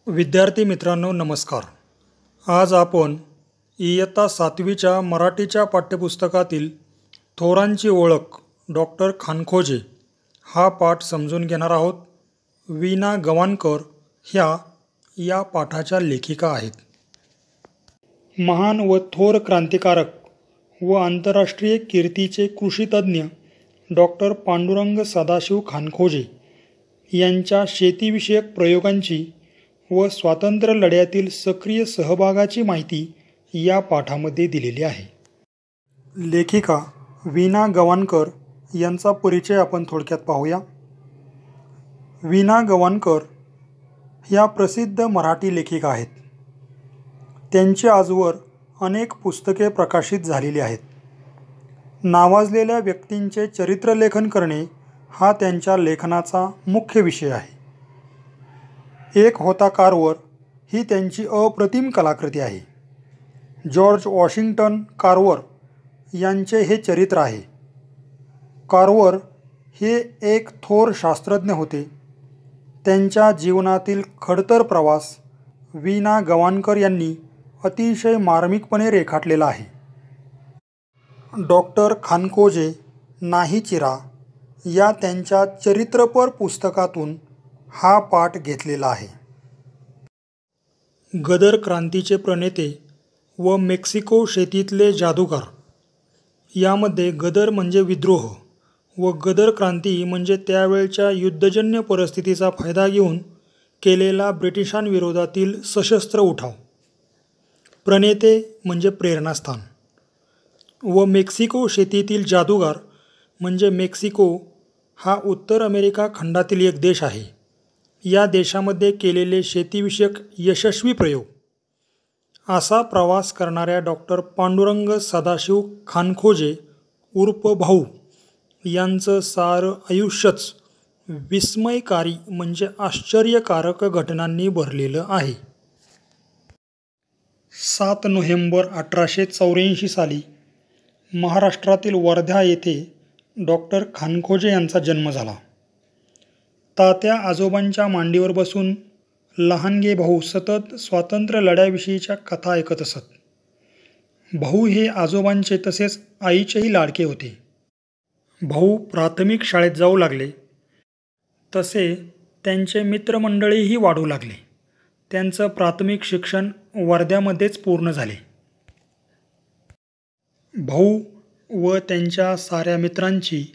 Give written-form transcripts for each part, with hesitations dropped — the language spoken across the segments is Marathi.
विद्यार्थी मित्रांनो नमस्कार. आज आपण इयत्ता 7वीच्या मराठीच्या पाठ्यपुस्तकातील थोरांची ओळख डॉक्टर खानखोजे हा पाठ समजून घेणार आहोत. वीणा गवाणकर ह्या या पाठाच्या लेखिका आहेत. महान व थोर क्रांतिकारक व आंतरराष्ट्रीय कीर्तीचे कृषीतज्ञ डॉक्टर पांडुरंग सदाशिव खानखोजे यांच्या शेतीविषयक प्रयोगांची व स्वातंत्र्य लढ्यातील सक्रिय सहभागाची माहिती या पाठामध्ये दिलेली आहे. लेखिका वीणा गवाणकर यांचा परिचय आपण थोडक्यात पाहूया. वीणा गवाणकर ह्या प्रसिद्ध मराठी लेखिका आहेत. त्यांची आजवर अनेक पुस्तके प्रकाशित झालेली आहेत. नावाजलेल्या व्यक्तींचे चरित्रलेखन करणे हा त्यांच्या लेखनाचा मुख्य विषय आहे. एक होता कार्वर ही त्यांची अप्रतिम कलाकृती आहे. जॉर्ज वॉशिंग्टन कार्वर यांचे हे चरित्र आहे. कार्वर हे एक थोर शास्त्रज्ञ होते. त्यांच्या जीवनातील खडतर प्रवास वीणा गवाणकर यांनी अतिशय मार्मिकपणे रेखाटलेला आहे. डॉक्टर खानखोजे नाही चिरा या त्यांच्या चरित्रपर पुस्तकातून हा पाठ घेतलेला आहे. गदर क्रांतीचे प्रणेते व मेक्सिको शेतीतले जादूगार यामध्ये गदर म्हणजे विद्रोह व गदर क्रांती म्हणजे त्यावेळच्या युद्धजन्य परिस्थितीचा फायदा घेऊन केलेला ब्रिटिशांविरोधातील सशस्त्र उठाव. प्रणेते म्हणजे प्रेरणास्थान व मेक्सिको शेतीतील जादूगार म्हणजे मेक्सिको हा उत्तर अमेरिका खंडातील एक देश आहे. या देशामध्ये केलेले शेतीविषयक यशस्वी प्रयोग. असा प्रवास करणाऱ्या डॉक्टर पांडुरंग सदाशिव खानखोजे उर्फ भाऊ यांचं सारं आयुष्यच विस्मयकारी म्हणजे आश्चर्यकारक घटनांनी भरलेलं आहे. 7 नोव्हेंबर 1884 साली महाराष्ट्रातील वर्धा येथे डॉक्टर खानखोजे यांचा जन्म झाला. तात्या आजोबांच्या मांडीवर बसून लहानगे भाऊ सतत स्वातंत्र्य लढ्याविषयीच्या कथा ऐकत असत. भाऊ हे आजोबांचे तसेच आईचेही लाडके होते. भाऊ प्राथमिक शाळेत जाऊ लागले तसे त्यांचे मित्रमंडळीही वाढू लागले. त्यांचं प्राथमिक शिक्षण वर्ध्यामध्येच पूर्ण झाले. भाऊ व त्यांच्या साऱ्या मित्रांची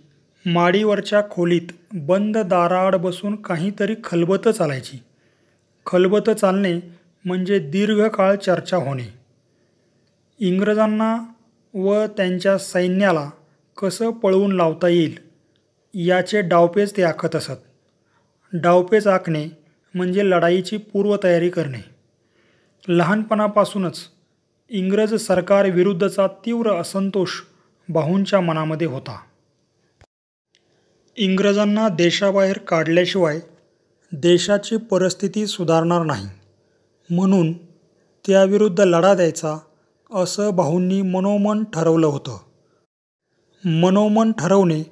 माडीवरच्या खोलीत बंद दाराआड बसून काहीतरी खलबतं चालायची. खलबतं चालणे म्हणजे दीर्घकाळ चर्चा होणे. इंग्रजांना व त्यांच्या सैन्याला कसं पळवून लावता येईल याचे डावपेच ते आखत असत. डावपेच आखणे म्हणजे लढाईची पूर्वतयारी करणे. लहानपणापासूनच इंग्रज सरकारविरुद्धचा तीव्र असंतोष भाऊंच्या मनामध्ये होता. इंग्रजांना देशाबाहेर काढल्याशिवाय देशाची परिस्थिती सुधारणार नाही म्हणून त्याविरुद्ध लढा द्यायचा असं भाऊंनी मनोमन ठरवलं होतं. मनोमन ठरवणे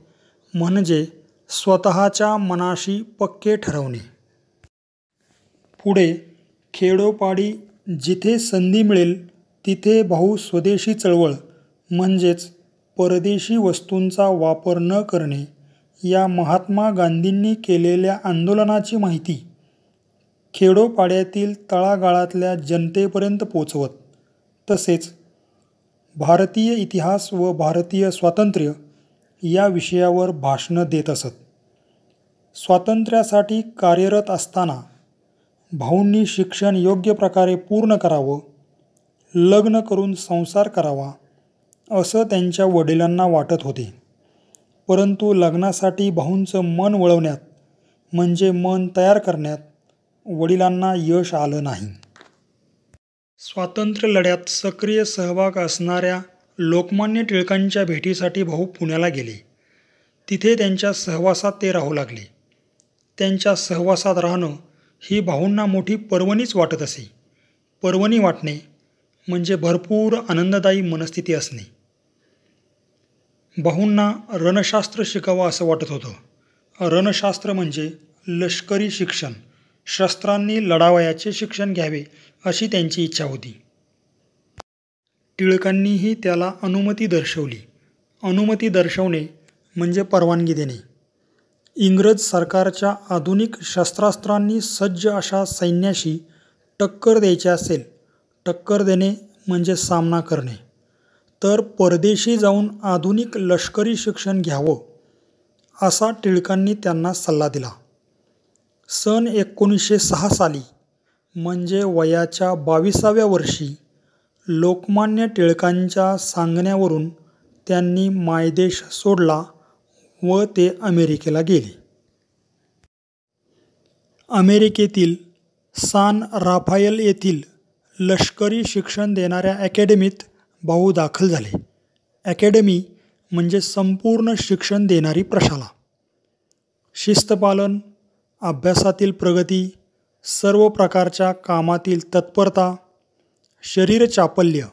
म्हणजे स्वतःच्या मनाशी पक्के ठरवणे. पुढे खेडोपाडी जिथे संधी मिळेल तिथे भाऊ स्वदेशी चळवळ म्हणजेच परदेशी वस्तूंचा वापर न करणे या महात्मा गांधींनी केलेल्या आंदोलनाची माहिती खेडोपाड्यातील तळागाळातल्या जनतेपर्यंत पोचवत तसेच भारतीय इतिहास व भारतीय स्वातंत्र्य या विषयावर भाषणं देत असत. स्वातंत्र्यासाठी कार्यरत असताना भाऊंनी शिक्षण योग्य प्रकारे पूर्ण करावं, लग्न करून संसार करावा असं त्यांच्या वडिलांना वाटत होते. परंतु लग्नासाठी भाऊंचं मन वळवण्यात म्हणजे मन तयार करण्यात वडिलांना यश आलं नाही. स्वातंत्र्य लढ्यात सक्रिय सहभाग असणाऱ्या लोकमान्य टिळकांच्या भेटीसाठी भाऊ पुण्याला गेले. तिथे त्यांच्या सहवासात ते राहू लागले. त्यांच्या सहवासात राहणं ही भाऊंना मोठी पर्वणीच वाटत असे. पर्वणी वाटणे म्हणजे भरपूर आनंददायी मनस्थिती असणे. भाऊंना रणशास्त्र शिकावं असं वाटत होतं. रणशास्त्र म्हणजे लष्करी शिक्षण शस्त्रांनी लढावयाचे शिक्षण घ्यावे अशी त्यांची इच्छा होती. टिळकांनीही त्याला अनुमती दर्शवली. अनुमती दर्शवणे म्हणजे परवानगी देणे. इंग्रज सरकारच्या आधुनिक शस्त्रास्त्रांनी सज्ज अशा सैन्याशी टक्कर द्यायची असेल, टक्कर देणे म्हणजे सामना करणे, तर परदेशी जाऊन आधुनिक लष्करी शिक्षण घ्यावं असा टिळकांनी त्यांना सल्ला दिला. सन 1906 साली म्हणजे वयाच्या 22व्या वर्षी लोकमान्य टिळकांच्या सांगण्यावरून त्यांनी मायदेश सोडला व ते अमेरिकेला गेले. अमेरिकेतील सान राफायल येथील लष्करी शिक्षण देणाऱ्या अकॅडमीत भाऊ दाखल झाले. अकॅडमी म्हणजे संपूर्ण शिक्षण देणारी प्रशाला. शिस्तपालन, अभ्यासातील प्रगती, सर्व प्रकारच्या कामातील तत्परता, शरीर चापल्य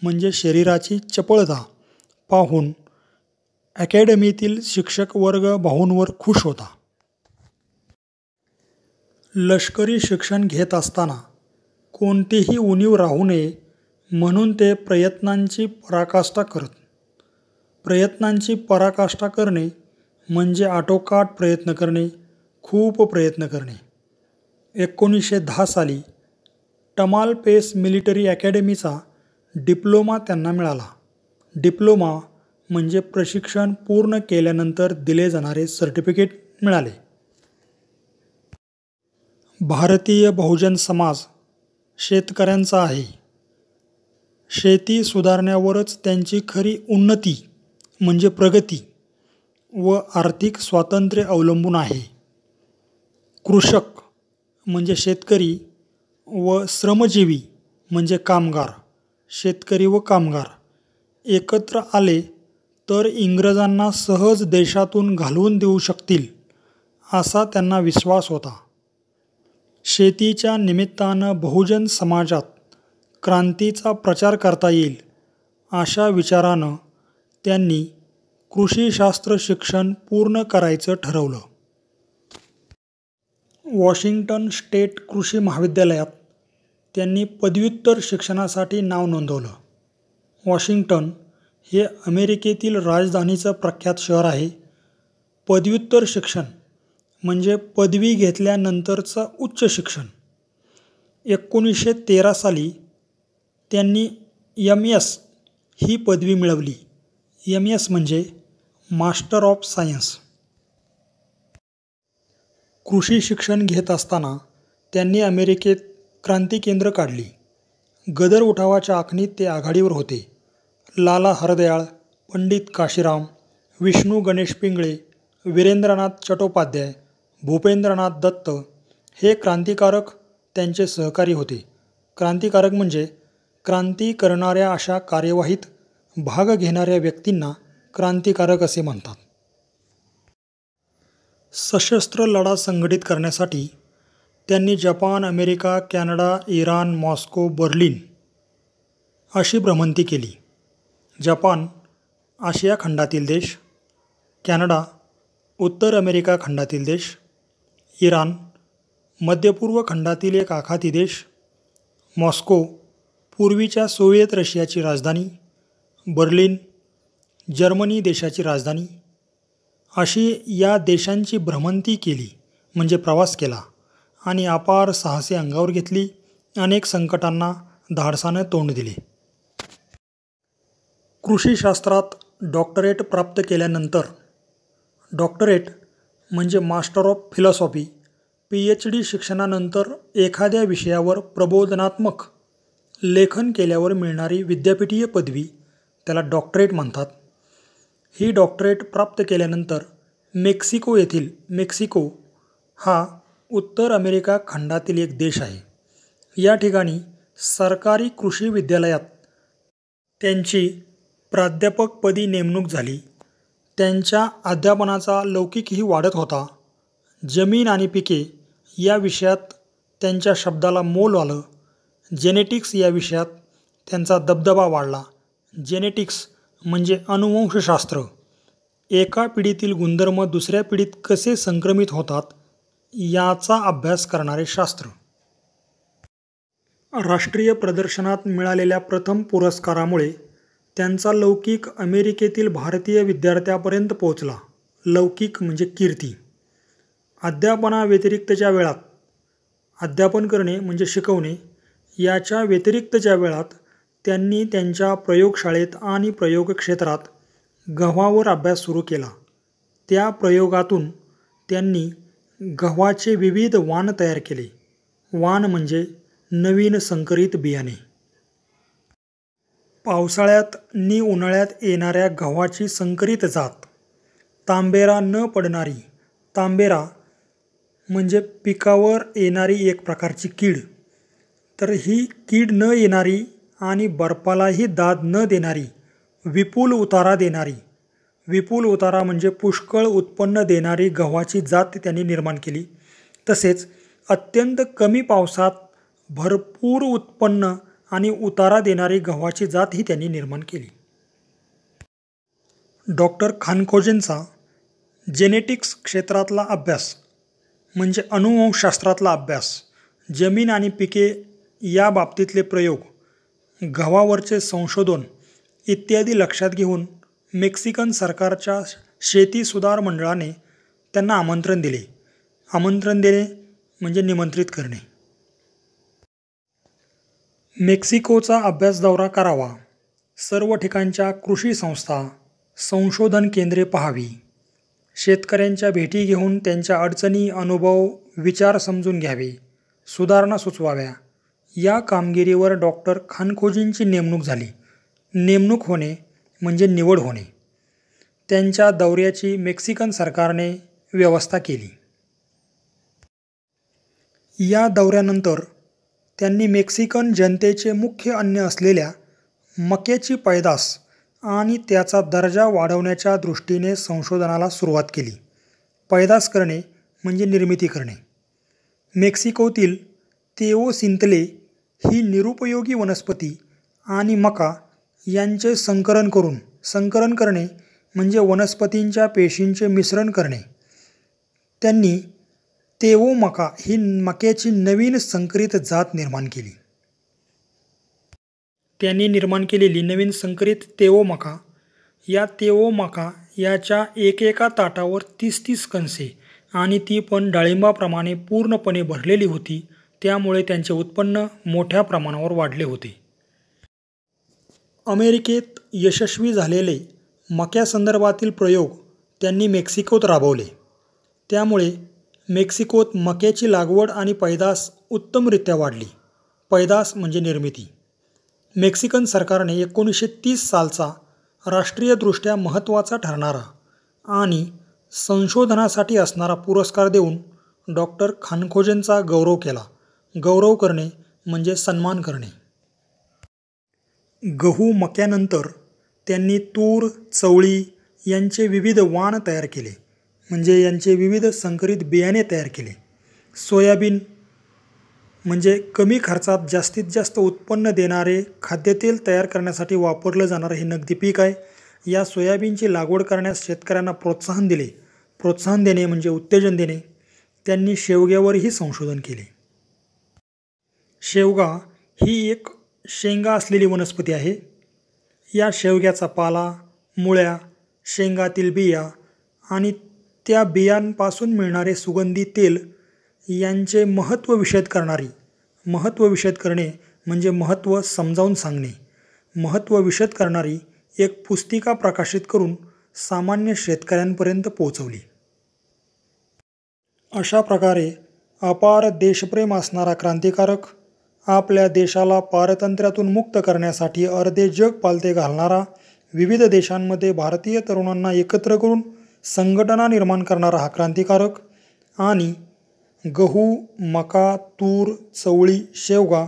म्हणजे शरीराची चपळता पाहून अकॅडमीतील शिक्षक वर्ग भाऊंवर खुश होता. लष्करी शिक्षण घेत असताना कोणतीही उणीव राहू नये म्हणून ते प्रयत्नांची पराकाष्ठा करत. प्रयत्नांची पराकाष्ठा करणे म्हणजे आटोकाट प्रयत्न करणे, खूप प्रयत्न करणे. 1910 साली टमालपेस मिलिटरी अकॅडमीचा डिप्लोमा त्यांना मिळाला. डिप्लोमा म्हणजे प्रशिक्षण पूर्ण केल्यानंतर दिले जाणारे सर्टिफिकेट मिळाले. भारतीय बहुजन समाज शेतकऱ्यांचा आहे. शेती सुधारण्यावरच त्यांची खरी उन्नती म्हणजे प्रगती व आर्थिक स्वातंत्र्य अवलंबून आहे. कृषक म्हणजे शेतकरी व श्रमजीवी म्हणजे कामगार, शेतकरी व कामगार एकत्र आले तर इंग्रजांना सहज देशातून घालवून देऊ शकतील असा त्यांना विश्वास होता. शेतीच्या निमित्तानं बहुजन समाजात क्रांतीचा प्रचार करता येईल अशा विचारानं त्यांनी कृषीशास्त्र शिक्षण पूर्ण करायचं ठरवलं. वॉशिंग्टन स्टेट कृषी महाविद्यालयात त्यांनी पदव्युत्तर शिक्षणासाठी नाव नोंदवलं. वॉशिंग्टन हे अमेरिकेतील राजधानीचं प्रख्यात शहर आहे. पदव्युत्तर शिक्षण म्हणजे पदवी घेतल्यानंतरचं उच्च शिक्षण. 1913 साली त्यांनी MS ही पदवी मिळवली. MS म्हणजे मास्टर ऑफ सायन्स. कृषी शिक्षण घेत असताना त्यांनी अमेरिकेत क्रांती केंद्र काढली. गदर उठावाच्या आखणीत ते आघाडीवर होते. लाला हरदयाळ, पंडित काशीराम, विष्णू गणेश पिंगळे, वीरेंद्रनाथ चट्टोपाध्याय, भूपेंद्रनाथ दत्त हे क्रांतिकारक त्यांचे सहकारी होते. क्रांतिकारक म्हणजे क्रांती करणाऱ्या अशा कार्यवाहीत भाग घेणाऱ्या व्यक्तींना क्रांतिकारक असे म्हणतात. सशस्त्र लढा संघटित करण्यासाठी त्यांनी Japan, America, Canada, Iran, Moscow, Berlin अशी भ्रमंती केली. जपान आशिया खंडातील देश, कॅनडा उत्तर अमेरिका खंडातील देश, इराण मध्यपूर्व खंडातील एक आखाती देश, मॉस्को पूर्वीच्या सोव्हिएत रशियाची राजधानी, बर्लिन जर्मनी देशाची राजधानी अशी या देशांची भ्रमंती केली म्हणजे प्रवास केला आणि अपार साहसे अंगावर घेतली. अनेक संकटांना धाडसानं तोंड दिले. कृषीशास्त्रात डॉक्टरेट प्राप्त केल्यानंतर, डॉक्टरेट म्हणजे मास्टर ऑफ फिलॉसॉफी, PhD शिक्षणानंतर एखाद्या विषयावर प्रबोधनात्मक लेखन केल्यावर मिळणारी विद्यापीठीय पदवी त्याला डॉक्टरेट म्हणतात. ही डॉक्टरेट प्राप्त केल्यानंतर मेक्सिको येथील, मेक्सिको हा उत्तर अमेरिका खंडातील एक देश आहे. या ठिकाणी सरकारी कृषी विद्यालयात त्यांची प्राध्यापकपदी नेमणूक झाली. त्यांच्या अध्यापनाचा लौकिकही वाढत होता. जमीन आणि पिके या विषयात त्यांच्या शब्दाला मोल आलं. जेनेटिक्स या विषयात त्यांचा दबदबा वाढला. जेनेटिक्स म्हणजे अनुवंशशास्त्र. एका पिढीतील गुणधर्म दुसऱ्या पिढीत कसे संक्रमित होतात याचा अभ्यास करणारे शास्त्र. राष्ट्रीय प्रदर्शनात मिळालेल्या प्रथम पुरस्कारामुळे त्यांचा लौकिक अमेरिकेतील भारतीय विद्यार्थ्यापर्यंत पोहोचला. लौकिक म्हणजे कीर्ती. अध्यापनाव्यतिरिक्तच्या वेळात, अध्यापन करणे म्हणजे शिकवणे, याच्या व्यतिरिक्तच्या वेळात त्यांनी त्यांच्या प्रयोगशाळेत आणि प्रयोगक्षेत्रात गव्हावर अभ्यास सुरू केला. त्या प्रयोगातून त्यांनी गव्हाचे विविध वाण तयार केले. वाण म्हणजे नवीन संकरित बियाणे. पावसाळ्यात नि उन्हाळ्यात येणाऱ्या गव्हाची संकरित जात. तांबेरा न पडणारी. तांबेरा म्हणजे पिकावर येणारी एक प्रकारची कीड. तर ही कीड न येणारी आणि बर्फालाही दाद न देणारी, विपुल उतारा देणारी, विपुल उतारा म्हणजे पुष्कळ उत्पन्न देणारी गव्हाची जात त्यांनी निर्माण केली. तसेच अत्यंत कमी पावसात भरपूर उत्पन्न आणि उतारा देणारी गव्हाची जातही त्यांनी निर्माण केली. डॉक्टर खानखोजेंचा जेनेटिक्स क्षेत्रातला अभ्यास म्हणजे अनुवंशशास्त्रातला अभ्यास, जमीन आणि पिके या बाबतीतले प्रयोग, गव्हावरचे संशोधन इत्यादी लक्षात घेऊन मेक्सिकन सरकारच्या शेती सुधार मंडळाने त्यांना आमंत्रण दिले. आमंत्रण देणे म्हणजे निमंत्रित करणे. मेक्सिकोचा अभ्यास दौरा करावा. सर्व ठिकाणच्या कृषी संस्था, संशोधन केंद्रे पाहावी. शेतकऱ्यांच्या भेटी घेऊन त्यांच्या अडचणी, अनुभव, विचार समजून घ्यावे. सुधारणा सुचवाव्या. या कामगिरीवर डॉक्टर खानखोजींची नेमणूक झाली. नेमणूक होणे म्हणजे निवड होणे. त्यांच्या दौऱ्याची मेक्सिकन सरकारने व्यवस्था केली. या दौऱ्यानंतर त्यांनी मेक्सिकन जनतेचे मुख्य अन्न असलेल्या मक्याची पैदास आणि त्याचा दर्जा वाढवण्याच्या दृष्टीने संशोधनाला सुरुवात केली. पैदास करणे म्हणजे निर्मिती करणे. मेक्सिकोतील तेओसिंतले ही निरुपयोगी वनस्पती आणि मका यांचे संकरण करणे म्हणजे वनस्पतींच्या पेशींचे मिश्रण करणे. त्यांनी तेओ मका ही मक्याची नवीन संकरित जात निर्माण केली. त्यांनी निर्माण केलेली नवीन संकरित तेओ मका, या तेओ मका याच्या एकेका ताटावर 30-30 कणसे आणि ती पण डाळिंबाप्रमाणे पूर्णपणे भरलेली होती. त्यामुळे त्यांचे उत्पन्न मोठ्या प्रमाणावर वाढले होते. अमेरिकेत यशस्वी झालेले मक्यासंदर्भातील प्रयोग त्यांनी मेक्सिकोत राबवले. त्यामुळे मेक्सिकोत मक्याची लागवड आणि पैदास उत्तमरित्या वाढली. पैदास म्हणजे निर्मिती. मेक्सिकन सरकारने 1930 सालचा राष्ट्रीयदृष्ट्या महत्त्वाचा ठरणारा आणि संशोधनासाठी असणारा पुरस्कार देऊन डॉक्टर खानखोजेंचा गौरव केला. गौरव करणे म्हणजे सन्मान करणे. गहू मक्यानंतर त्यांनी तूर, चवळी यांचे विविध वाण तयार केले म्हणजे यांचे विविध संकरित बियाणे तयार केले. सोयाबीन म्हणजे कमी खर्चात जास्तीत जास्त उत्पन्न देणारे खाद्यतेल तयार करण्यासाठी वापरलं जाणारं हे नगदी पीक आहे. या सोयाबीनची लागवड करण्यास शेतकऱ्यांना प्रोत्साहन दिले. प्रोत्साहन देणे म्हणजे उत्तेजन देणे. त्यांनी शेवग्यावरही संशोधन केले. शेवगा ही एक शेंगा असलेली वनस्पती आहे. या शेवग्याचा पाला, मुळ्या, शेंगातील बिया आणि त्या बियांपासून मिळणारे सुगंधी तेल यांचे महत्त्व विशद करणे म्हणजे महत्त्व समजावून सांगणे. महत्त्व विशद करणारी एक पुस्तिका प्रकाशित करून सामान्य शेतकऱ्यांपर्यंत पोहोचवली. अशा प्रकारे अपार देशप्रेम असणारा क्रांतिकारक, आपल्या देशाला पारतंत्र्यातून मुक्त करण्यासाठी अर्धे जग पालथे घालणारा, विविध देशांमध्ये भारतीय तरुणांना एकत्र करून संघटना निर्माण करणारा हा क्रांतिकारक आणि गहू, मका, तूर, चवळी, शेवगा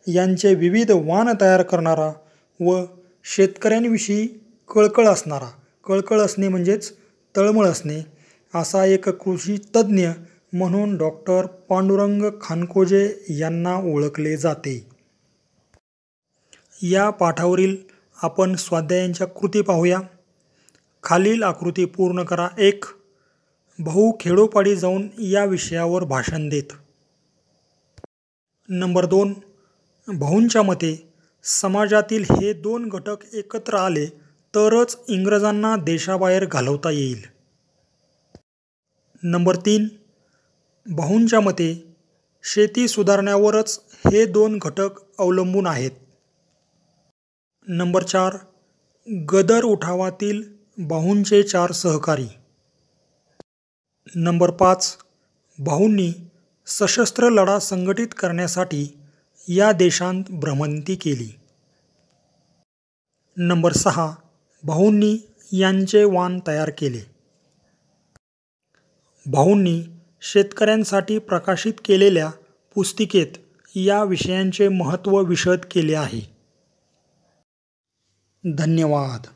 यांचे विविध वाण तयार करणारा व शेतकऱ्यांविषयी कळकळ असणे म्हणजेच तळमळ असणे असा एक कृषी तज्ज्ञ म्हणून डॉक्टर पांडुरंग खानखोजे यांना ओळखले जाते. या पाठावरील आपण स्वाध्यायांच्या कृती पाहूया. खालील आकृती पूर्ण करा. 1. भाऊ खेडोपाडी जाऊन या विषयावर भाषण देत. नंबर 2. भाऊंच्या मते समाजातील हे 2 घटक एकत्र आले तरच इंग्रजांना देशाबाहेर घालवता येईल. नंबर 3. भाऊंच्या मते शेती सुधारण्यावरच हे 2 घटक अवलंबून आहेत. नंबर 4. गदर उठावातील भाऊंचे 4 सहकारी. नंबर 5. भाऊंनी सशस्त्र लढा संघटित करण्यासाठी या देशांत भ्रमंती केली. नंबर 6. भाऊंनी यांचे वाण तयार केले. भाऊंनी शेतकऱ्यांसाठी प्रकाशित केलेल्या पुस्तिकेत या विषयांचे महत्त्व विशद केले आहे. धन्यवाद.